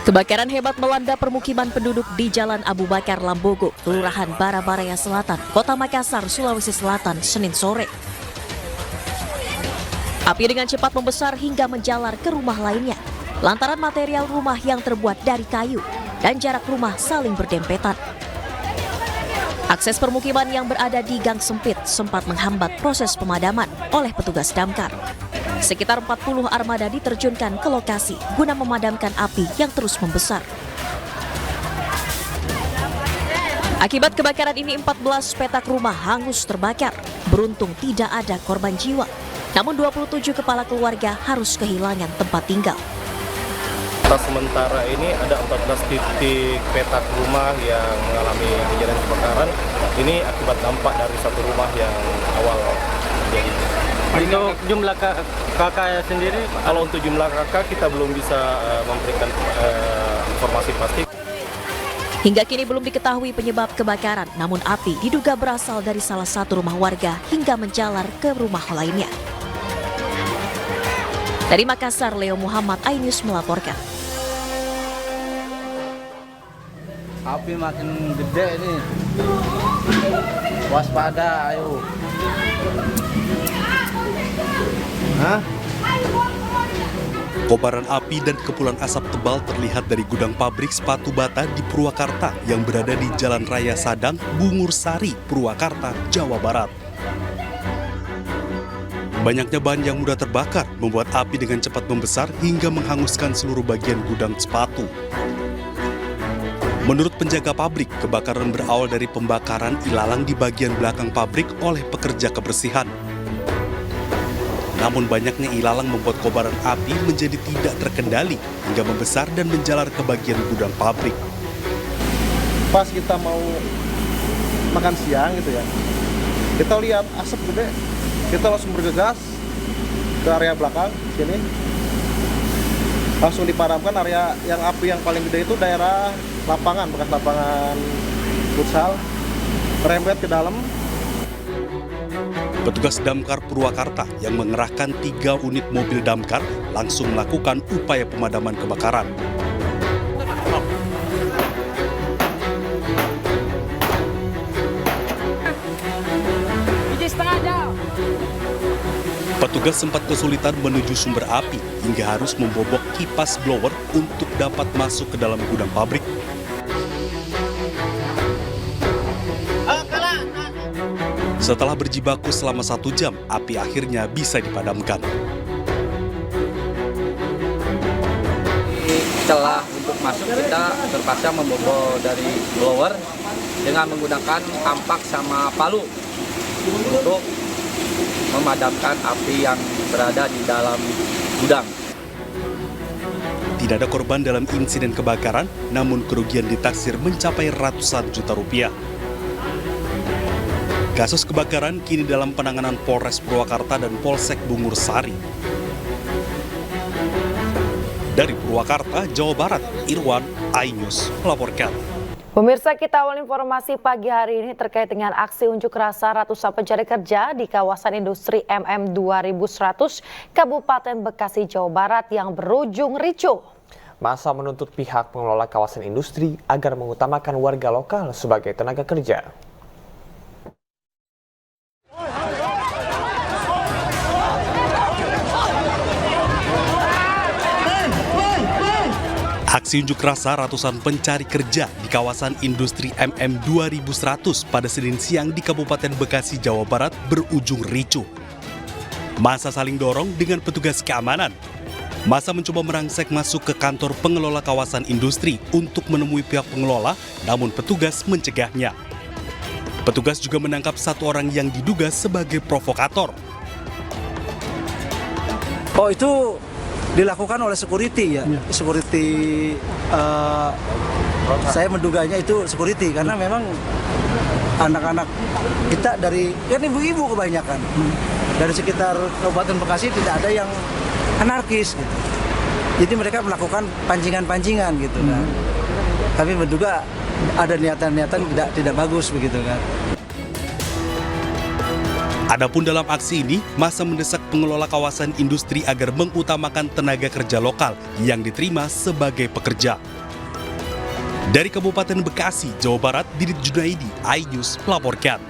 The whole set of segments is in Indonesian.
Kebakaran hebat melanda permukiman penduduk di Jalan Abu Bakar Lambogo, Kelurahan Barabaraya Selatan, Kota Makassar, Sulawesi Selatan, Senin sore. Api dengan cepat membesar hingga menjalar ke rumah lainnya, lantaran material rumah yang terbuat dari kayu dan jarak rumah saling berdempetan. Akses permukiman yang berada di gang sempit sempat menghambat proses pemadaman oleh petugas damkar. Sekitar 40 armada diterjunkan ke lokasi guna memadamkan api yang terus membesar. Akibat kebakaran ini 14 petak rumah hangus terbakar. Beruntung tidak ada korban jiwa. Namun 27 kepala keluarga harus kehilangan tempat tinggal. Sementara ini ada 14 titik petak rumah yang mengalami kejadian kebakaran. Ini akibat dampak dari satu rumah yang awal terjadi. Untuk jumlah kakak sendiri? Kalau untuk jumlah kakak kita belum bisa memberikan informasi pasti. Hingga kini belum diketahui penyebab kebakaran, namun api diduga berasal dari salah satu rumah warga hingga menjalar ke rumah lainnya. Dari Makassar, Leo Muhammad, iNews melaporkan. Api makin gede ini. Waspada, ayo. Kobaran api dan kepulan asap tebal terlihat dari gudang pabrik sepatu bata di Purwakarta yang berada di Jalan Raya Sadang, Bungur Sari, Purwakarta, Jawa Barat. Banyaknya bahan yang mudah terbakar membuat api dengan cepat membesar hingga menghanguskan seluruh bagian gudang sepatu. Menurut penjaga pabrik, kebakaran berawal dari pembakaran ilalang di bagian belakang pabrik oleh pekerja kebersihan. Namun banyaknya ilalang membuat kobaran api menjadi tidak terkendali hingga membesar dan menjalar ke bagian gudang pabrik. Pas kita mau makan siang gitu ya, kita lihat asap gede, kita langsung bergegas ke area belakang sini. Langsung dipadamkan. Area yang api yang paling gede itu daerah lapangan, bekas lapangan futsal, merembet ke dalam. Petugas damkar Purwakarta yang mengerahkan 3 unit mobil damkar langsung melakukan upaya pemadaman kebakaran. Petugas sempat kesulitan menuju sumber api hingga harus membobok kipas blower untuk dapat masuk ke dalam gudang pabrik. Setelah berjibaku selama 1 jam, api akhirnya bisa dipadamkan. Celah untuk masuk kita terpaksa membobol dari blower dengan menggunakan kampak sama palu untuk memadamkan api yang berada di dalam gudang. Tidak ada korban dalam insiden kebakaran, namun kerugian ditaksir mencapai ratusan juta rupiah. Kasus kebakaran kini dalam penanganan Polres Purwakarta dan Polsek Bungur Sari. Dari Purwakarta, Jawa Barat, Irwan, iNews melaporkan. Pemirsa, kita awal informasi pagi hari ini terkait dengan aksi unjuk rasa ratusan pencari kerja di kawasan industri MM 2100 Kabupaten Bekasi, Jawa Barat yang berujung ricuh. Massa menuntut pihak pengelola kawasan industri agar mengutamakan warga lokal sebagai tenaga kerja. Aksi unjuk rasa ratusan pencari kerja di kawasan industri MM 2100 pada Senin siang di Kabupaten Bekasi, Jawa Barat berujung ricuh. Massa saling dorong dengan petugas keamanan. Massa mencoba merangsek masuk ke kantor pengelola kawasan industri untuk menemui pihak pengelola, namun petugas mencegahnya. Petugas juga menangkap 1 orang yang diduga sebagai provokator. Oh, itu dilakukan oleh security ya. Security, saya menduganya itu security karena memang anak-anak kita dari kan ibu-ibu kebanyakan dari sekitar Kabupaten Bekasi tidak ada yang anarkis gitu. Jadi mereka melakukan pancingan-pancingan gitu kan. Kami menduga ada niatan-niatan tidak bagus begitu kan. Adapun dalam aksi ini, massa mendesak pengelola kawasan industri agar mengutamakan tenaga kerja lokal yang diterima sebagai pekerja. Dari Kabupaten Bekasi, Jawa Barat, Didit Junaidi, iNews melaporkan.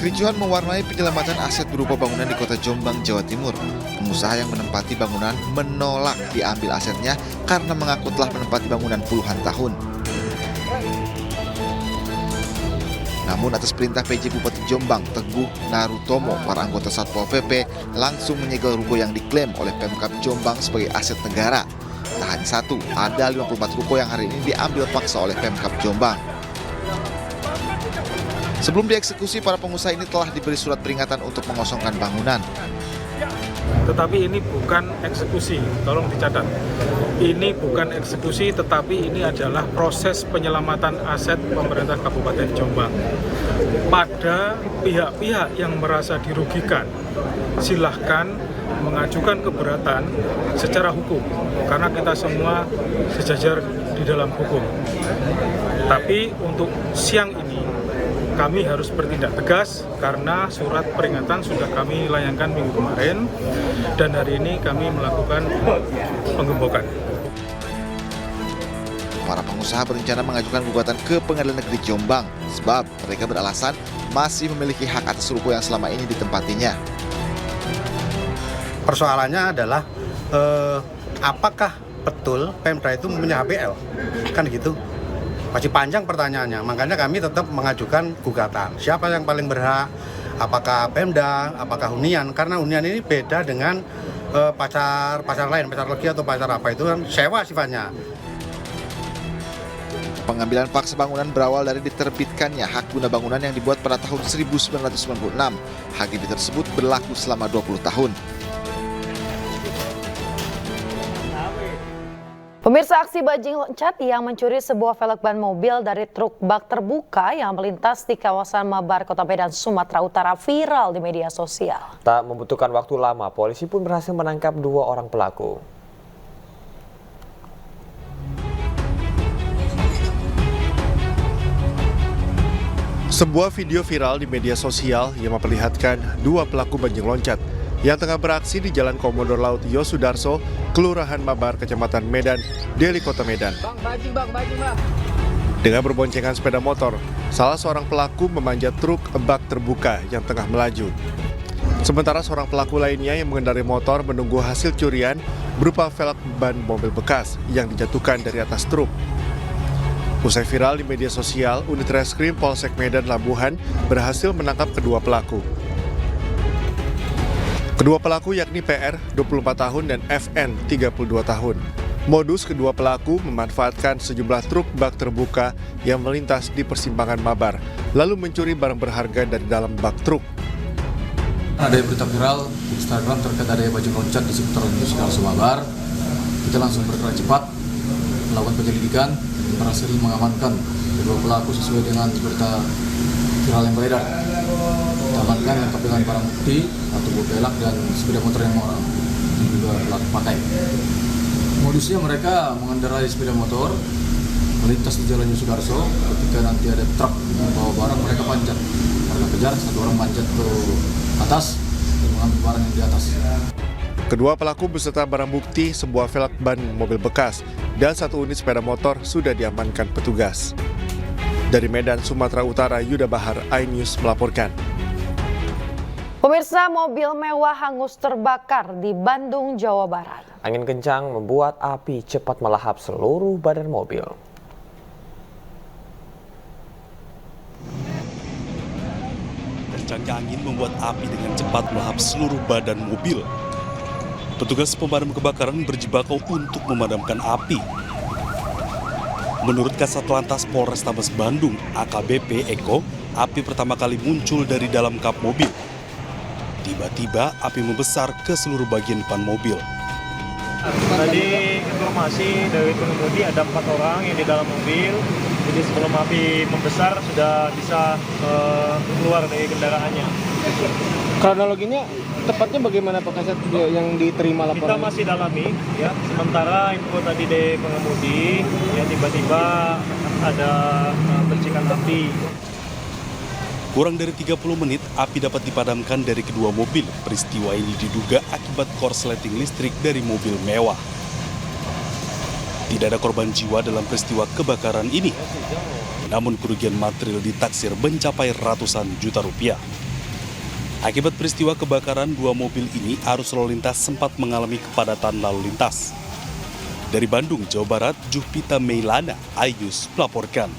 Kericuhan mewarnai penyelamatan aset berupa bangunan di Kota Jombang, Jawa Timur. Pengusaha yang menempati bangunan menolak diambil asetnya karena mengaku telah menempati bangunan puluhan tahun. Namun atas perintah PJ Bupati Jombang, Teguh Narutomo, para anggota Satpol PP langsung menyegel ruko yang diklaim oleh Pemkab Jombang sebagai aset negara. Tak hanya satu, ada 54 ruko yang hari ini diambil paksa oleh Pemkab Jombang. Sebelum dieksekusi, para pengusaha ini telah diberi surat peringatan untuk mengosongkan bangunan. Tetapi ini bukan eksekusi, tolong dicatat. Ini bukan eksekusi, tetapi ini adalah proses penyelamatan aset pemerintah Kabupaten Jombang. Pada pihak-pihak yang merasa dirugikan, silahkan mengajukan keberatan secara hukum, karena kita semua sejajar di dalam hukum. Tapi untuk siang ini, kami harus bertindak tegas karena surat peringatan sudah kami layangkan minggu kemarin dan hari ini kami melakukan penggembokan. Para pengusaha berencana mengajukan gugatan ke Pengadilan Negeri Jombang sebab mereka beralasan masih memiliki hak atas ruko yang selama ini ditempatinya. Persoalannya adalah apakah betul Pemda itu punya HPL? Kan gitu. Masih panjang pertanyaannya, makanya kami tetap mengajukan gugatan. Siapa yang paling berhak? Apakah Pemda, apakah hunian? Karena hunian ini beda dengan pacar lain, pacar legi atau pacar apa, itu kan sewa sifatnya. Pengambilan paksa bangunan berawal dari diterbitkannya hak guna bangunan yang dibuat pada tahun 1996. HGB tersebut berlaku selama 20 tahun. Pemirsa, aksi bajing loncat yang mencuri sebuah velg ban mobil dari truk bak terbuka yang melintas di kawasan Mabar, Kota Medan, Sumatera Utara viral di media sosial. Tak membutuhkan waktu lama, polisi pun berhasil menangkap 2 orang pelaku. Sebuah video viral di media sosial yang memperlihatkan 2 pelaku bajing loncat yang tengah beraksi di Jalan Komodor Laut Yosudarso, Kelurahan Mabar, Kecamatan Medan, Deli, Kota Medan. Dengan berboncengan sepeda motor, salah seorang pelaku memanjat truk bak terbuka yang tengah melaju. Sementara seorang pelaku lainnya yang mengendarai motor menunggu hasil curian berupa velg ban mobil bekas yang dijatuhkan dari atas truk. Usai viral di media sosial, unit reskrim Polsek Medan Labuhan berhasil menangkap kedua pelaku. Kedua pelaku yakni PR, 24 tahun, dan FN, 32 tahun. Modus kedua pelaku memanfaatkan sejumlah truk bak terbuka yang melintas di persimpangan Mabar, lalu mencuri barang berharga dari dalam bak truk. Ada berita viral di Instagram terkait ada bajing loncat di sekitar Yosudarso Mabar. Kita langsung bergerak cepat, melakukan penyelidikan, dan berhasil mengamankan kedua pelaku sesuai dengan berita viral yang beredar. Amankan lengkap dengan barang bukti, satu buah velg dan sepeda motor yang juga pelaku pakai. Modusnya mereka mengendarai sepeda motor melintas di Jalan Yosudarso. Ketika nanti ada truk membawa barang, mereka panjat. Mereka kejar, satu orang panjat ke atas dan mengambil barang yang di atas. Kedua pelaku beserta barang bukti sebuah velg ban mobil bekas dan 1 unit sepeda motor sudah diamankan petugas. Dari Medan, Sumatera Utara, Yuda Bahar, iNews melaporkan. Pemirsa, mobil mewah hangus terbakar di Bandung, Jawa Barat. Angin kencang membuat api cepat melahap seluruh badan mobil. Kencangnya angin membuat api dengan cepat melahap seluruh badan mobil. Petugas pemadam kebakaran berjibaku untuk memadamkan api. Menurut Kasat Lantas Polrestabes Bandung, AKBP Eko, api pertama kali muncul dari dalam kap mobil. Tiba-tiba api membesar ke seluruh bagian depan mobil. Tadi informasi dari pengemudi ada 4 orang yang di dalam mobil. Jadi sebelum api membesar sudah bisa keluar dari kendaraannya. Kronologinya tepatnya bagaimana Pak Kasat yang diterima Kita laporan? masih dalami ya. Sementara info tadi dari pengemudi ya tiba-tiba ada percikan api. Kurang dari 30 menit, api dapat dipadamkan dari kedua mobil. Peristiwa ini diduga akibat korsleting listrik dari mobil mewah. Tidak ada korban jiwa dalam peristiwa kebakaran ini. Namun kerugian material ditaksir mencapai ratusan juta rupiah. Akibat peristiwa kebakaran dua mobil ini, arus lalu lintas sempat mengalami kepadatan lalu lintas. Dari Bandung, Jawa Barat, Juhpita Meilana, iNews melaporkan.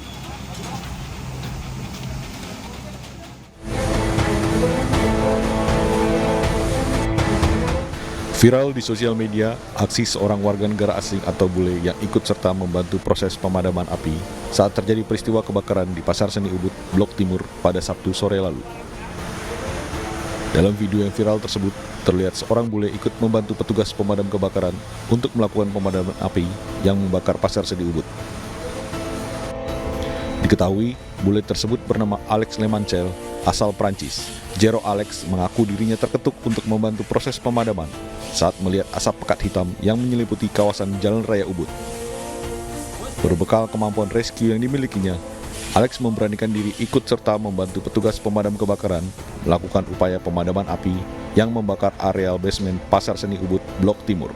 Viral di sosial media, aksi seorang warga negara asing atau bule yang ikut serta membantu proses pemadaman api saat terjadi peristiwa kebakaran di Pasar Seni Ubud, Blok Timur pada Sabtu sore lalu. Dalam video yang viral tersebut, terlihat seorang bule ikut membantu petugas pemadam kebakaran untuk melakukan pemadaman api yang membakar Pasar Seni Ubud. Diketahui, bule tersebut bernama Alex Lemancel, asal Prancis. Jero Alex mengaku dirinya terketuk untuk membantu proses pemadaman saat melihat asap pekat hitam yang menyelimuti kawasan Jalan Raya Ubud. Berbekal kemampuan rescue yang dimilikinya, Alex memberanikan diri ikut serta membantu petugas pemadam kebakaran melakukan upaya pemadaman api yang membakar areal basement Pasar Seni Ubud, Blok Timur.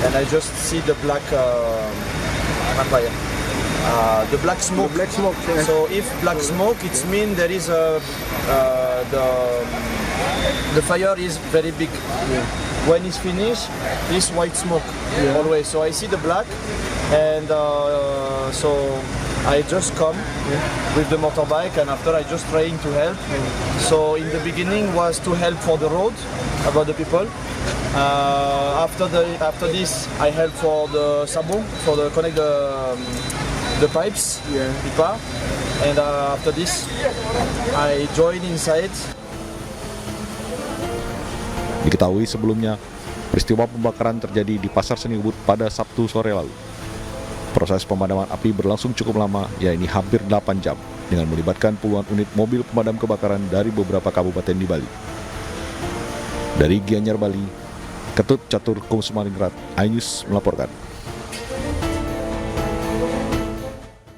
And I just see the black the black smoke. The black smoke. Yeah. So if black smoke, it means there is the fire is very big. Yeah. When it's finished, it's white smoke always. So I see the black, and so I just come with the motorbike, and after I just trying to help. So in the beginning was to help for the road about the people. After this, I help for the sabung for the connect the pipes, pipa, and after this, I join inside. Diketahui sebelumnya, peristiwa pembakaran terjadi di Pasar Seni Ubud pada Sabtu sore lalu. Proses pemadaman api berlangsung cukup lama, yakni hampir 8 jam, dengan melibatkan puluhan unit mobil pemadam kebakaran dari beberapa kabupaten di Bali. Dari Gianyar, Bali, Ketut Catur Kusumaningrat, iNews melaporkan.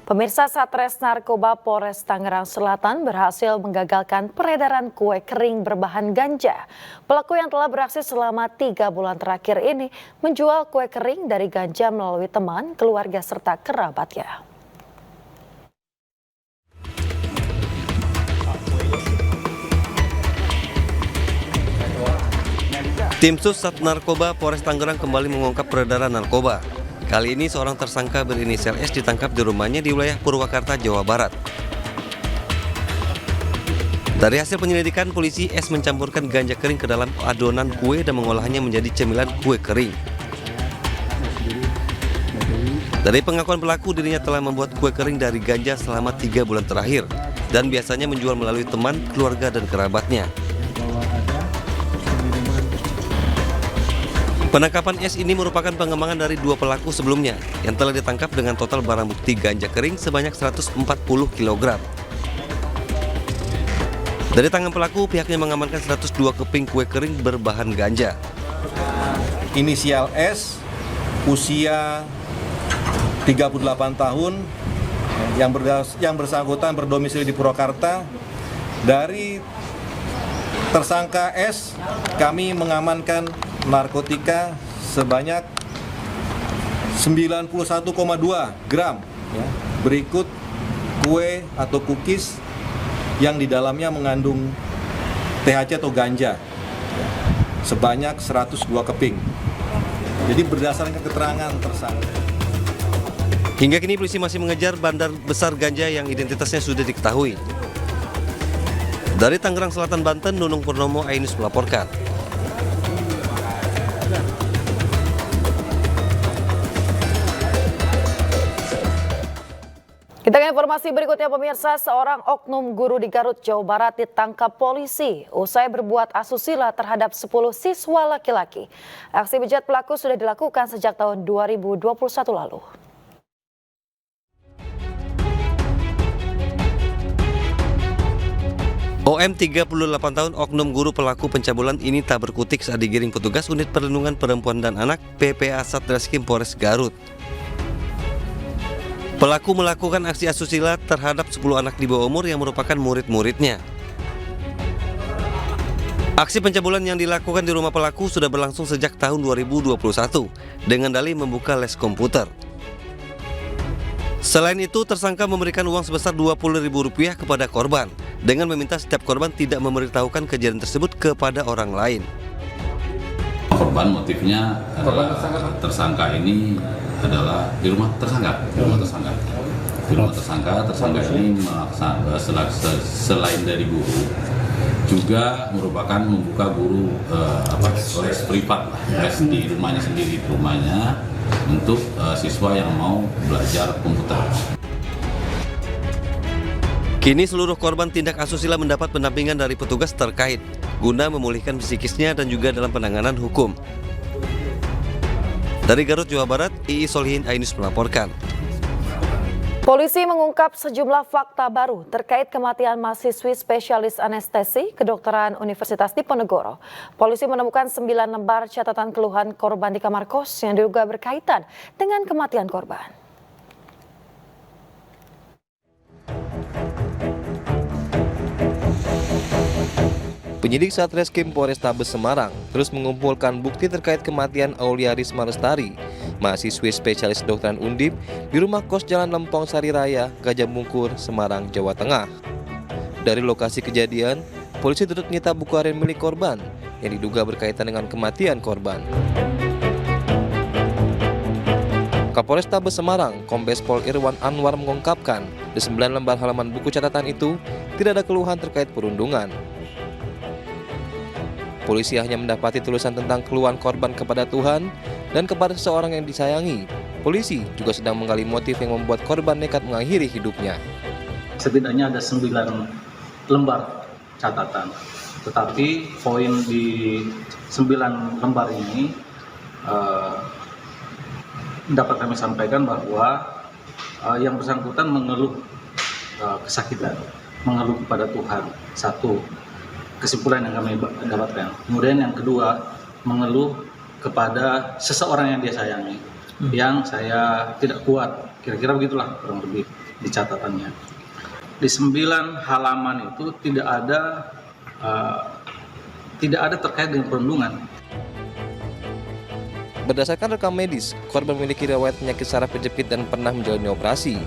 Pemirsa, Satres Narkoba Polres Tangerang Selatan berhasil menggagalkan peredaran kue kering berbahan ganja. Pelaku yang telah beraksi selama 3 bulan terakhir ini menjual kue kering dari ganja melalui teman, keluarga, serta kerabatnya. Tim Sus Sat Narkoba Polres Tangerang kembali mengungkap peredaran narkoba. Kali ini seorang tersangka berinisial S ditangkap di rumahnya di wilayah Purwakarta, Jawa Barat. Dari hasil penyelidikan, polisi S mencampurkan ganja kering ke dalam adonan kue dan mengolahnya menjadi cemilan kue kering. Dari pengakuan pelaku, dirinya telah membuat kue kering dari ganja selama 3 bulan terakhir dan biasanya menjual melalui teman, keluarga, dan kerabatnya. Penangkapan S ini merupakan pengembangan dari 2 pelaku sebelumnya yang telah ditangkap dengan total barang bukti ganja kering sebanyak 140 kg. Dari tangan pelaku, pihaknya mengamankan 102 keping kue kering berbahan ganja. Inisial S, usia 38 tahun, yang bersangkutan berdomisili di Purwakarta. Dari tersangka S, kami mengamankan narkotika sebanyak 91,2 gram. Berikut kue atau cookies yang di dalamnya mengandung THC atau ganja sebanyak 102 keping. Jadi berdasarkan keterangan tersangka. Hingga kini polisi masih mengejar bandar besar ganja yang identitasnya sudah diketahui. Dari Tangerang Selatan, Banten, Nunung Purnomo, iNews melaporkan. Kita ke informasi berikutnya, pemirsa. Seorang oknum guru di Garut, Jawa Barat ditangkap polisi usai berbuat asusila terhadap 10 siswa laki-laki. Aksi bejat pelaku sudah dilakukan sejak tahun 2021 lalu. OM 38 tahun oknum guru pelaku pencabulan ini tak berkutik saat digiring petugas Unit Perlindungan Perempuan dan Anak PPA Satreskrim Polres Garut. Pelaku melakukan aksi asusila terhadap 10 anak di bawah umur yang merupakan murid-muridnya. Aksi pencabulan yang dilakukan di rumah pelaku sudah berlangsung sejak tahun 2021 dengan dalih membuka les komputer. Selain itu, tersangka memberikan uang sebesar Rp20.000 kepada korban dengan meminta setiap korban tidak memberitahukan kejadian tersebut kepada orang lain. Korban motifnya tersangka ini adalah di rumah tersangka. Tersangka ini selain dari guru juga merupakan membuka guru les privat, les di rumahnya sendiri, untuk siswa yang mau belajar komputer. Kini seluruh korban tindak asusila mendapat pendampingan dari petugas terkait guna memulihkan psikisnya dan juga dalam penanganan hukum. Dari Garut, Jawa Barat, II Solihin, iNews melaporkan. Polisi mengungkap sejumlah fakta baru terkait kematian mahasiswi spesialis anestesi kedokteran Universitas Diponegoro. Polisi menemukan 9 lembar catatan keluhan korban di kamar kos yang diduga berkaitan dengan kematian korban. Penyidik Satreskrim Polrestabes Semarang terus mengumpulkan bukti terkait kematian Aulia Risma Lestari, mahasiswi spesialis kedokteran Undip di rumah kos Jalan Lempong Sari Raya, Gajah Mungkur, Semarang, Jawa Tengah. Dari lokasi kejadian, polisi turut menyita buku harian milik korban yang diduga berkaitan dengan kematian korban. Kapolrestabes Semarang, Kombes Pol Irwan Anwar mengungkapkan di 9 lembar halaman buku catatan itu tidak ada keluhan terkait perundungan. Polisi hanya mendapati tulisan tentang keluhan korban kepada Tuhan dan kepada seseorang yang disayangi. Polisi juga sedang menggali motif yang membuat korban nekat mengakhiri hidupnya. Setidaknya ada 9 lembar catatan, tetapi poin di 9 lembar ini dapat kami sampaikan bahwa yang bersangkutan mengeluh kesakitan, mengeluh kepada Tuhan, satu. Kesimpulan yang kami dapatkan. Kemudian yang kedua, mengeluh kepada seseorang yang dia sayangi, yang saya tidak kuat. Kira-kira begitulah kurang lebih di catatannya. Di 9 halaman itu tidak ada terkait dengan perundungan. Berdasarkan rekam medis, korban memiliki riwayat penyakit saraf kejepit dan pernah menjalani operasi.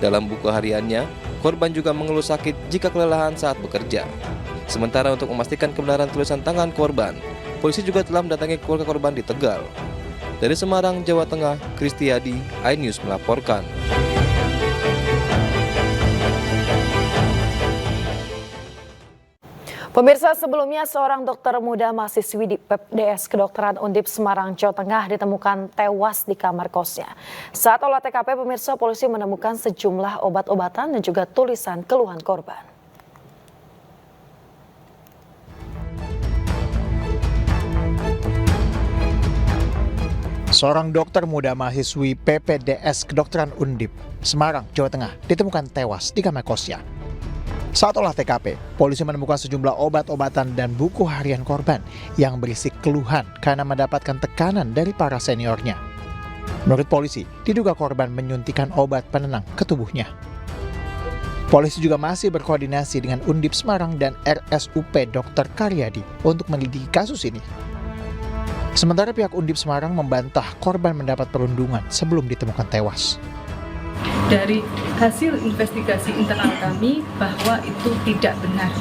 Dalam buku hariannya, korban juga mengeluh sakit jika kelelahan saat bekerja. Sementara untuk memastikan kebenaran tulisan tangan korban, polisi juga telah mendatangi keluarga korban di Tegal. Dari Semarang, Jawa Tengah, Kristiadi, iNews melaporkan. Pemirsa, sebelumnya seorang dokter muda mahasiswi di PPDS Kedokteran Undip Semarang, Jawa Tengah ditemukan tewas di kamar kosnya. Saat olah TKP, pemirsa, polisi menemukan sejumlah obat-obatan dan juga tulisan keluhan korban. Seorang dokter muda mahasiswi PPDS Kedokteran Undip, Semarang, Jawa Tengah, ditemukan tewas di kamar kosnya. Saat olah TKP, polisi menemukan sejumlah obat-obatan dan buku harian korban yang berisi keluhan karena mendapatkan tekanan dari para seniornya. Menurut polisi, diduga korban menyuntikkan obat penenang ke tubuhnya. Polisi juga masih berkoordinasi dengan Undip Semarang dan RSUP Dr. Karyadi untuk menyelidiki kasus ini. Sementara pihak Undip Semarang membantah korban mendapat perundungan sebelum ditemukan tewas. Dari hasil investigasi internal kami bahwa itu tidak benar,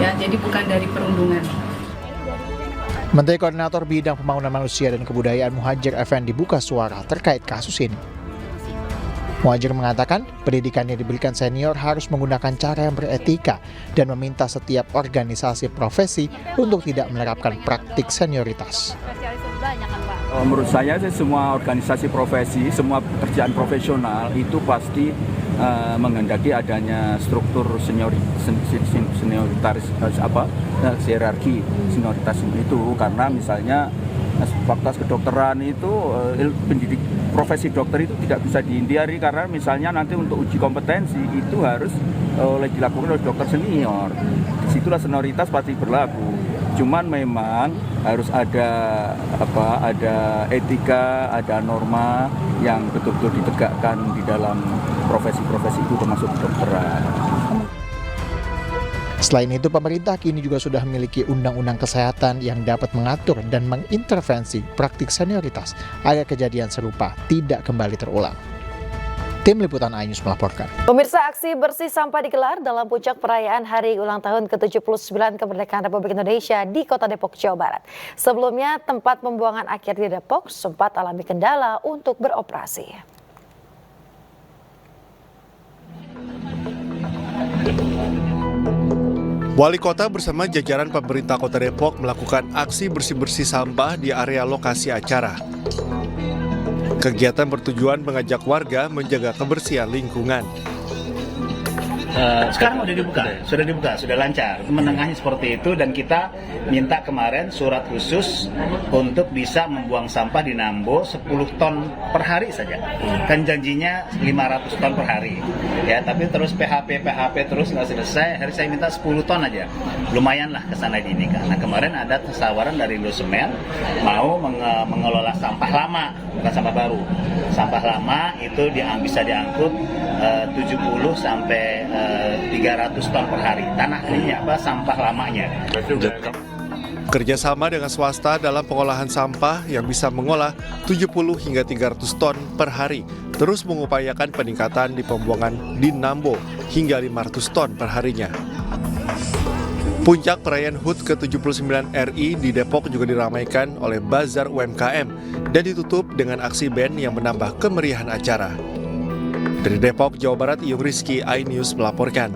ya, jadi bukan dari perundungan. Menteri Koordinator Bidang Pembangunan Manusia dan Kebudayaan Muhadjir Effendi buka suara terkait kasus ini. Muhadjir mengatakan pendidikan yang diberikan senior harus menggunakan cara yang beretika dan meminta setiap organisasi profesi untuk tidak menerapkan praktik senioritas. Menurut saya semua organisasi profesi, semua pekerjaan profesional itu pasti menghendaki adanya struktur senioritas hierarki senioritas itu, karena misalnya fakultas kedokteran itu profesi dokter itu tidak bisa dihindari karena misalnya nanti untuk uji kompetensi itu harus dilakukan oleh dokter senior. Disitulah senioritas pasti berlaku. Cuman memang harus ada etika, ada norma yang betul-betul ditegakkan di dalam profesi-profesi itu termasuk kedokteran. Selain itu, pemerintah kini juga sudah memiliki undang-undang kesehatan yang dapat mengatur dan mengintervensi praktik senioritas agar kejadian serupa tidak kembali terulang. Tim Liputan iNews melaporkan. Pemirsa, aksi bersih sampah digelar dalam puncak perayaan Hari Ulang Tahun ke-79 Kemerdekaan Republik Indonesia di Kota Depok, Jawa Barat. Sebelumnya, tempat pembuangan akhir di Depok sempat alami kendala untuk beroperasi. Wali Kota bersama jajaran pemerintah Kota Depok melakukan aksi bersih-bersih sampah di area lokasi acara. Kegiatan bertujuan mengajak warga menjaga kebersihan lingkungan. Sekarang sudah dibuka, sudah lancar. Menengahnya seperti itu dan kita minta kemarin surat khusus untuk bisa membuang sampah di Nambo 10 ton per hari saja. Kan janjinya 500 ton per hari. Ya, tapi terus PHP terus nggak selesai. Hari saya minta 10 ton aja. Lumayan lah kesana dini kan. Nah, kemarin ada tawaran dari Lusemen mau mengelola sampah lama, bukan sampah baru. Sampah lama itu bisa diangkut 70 sampai 300 ton per hari. Tanah ininya sampah lamanya. Kerjasama dengan swasta dalam pengolahan sampah yang bisa mengolah 70 hingga 300 ton per hari, terus mengupayakan peningkatan di pembuangan di Nambo hingga 500 ton per harinya. Puncak perayaan HUT ke-79 RI di Depok juga diramaikan oleh bazar UMKM dan ditutup dengan aksi band yang menambah kemeriahan acara. Dari Depok, Jawa Barat, Yung Rizky, iNews melaporkan.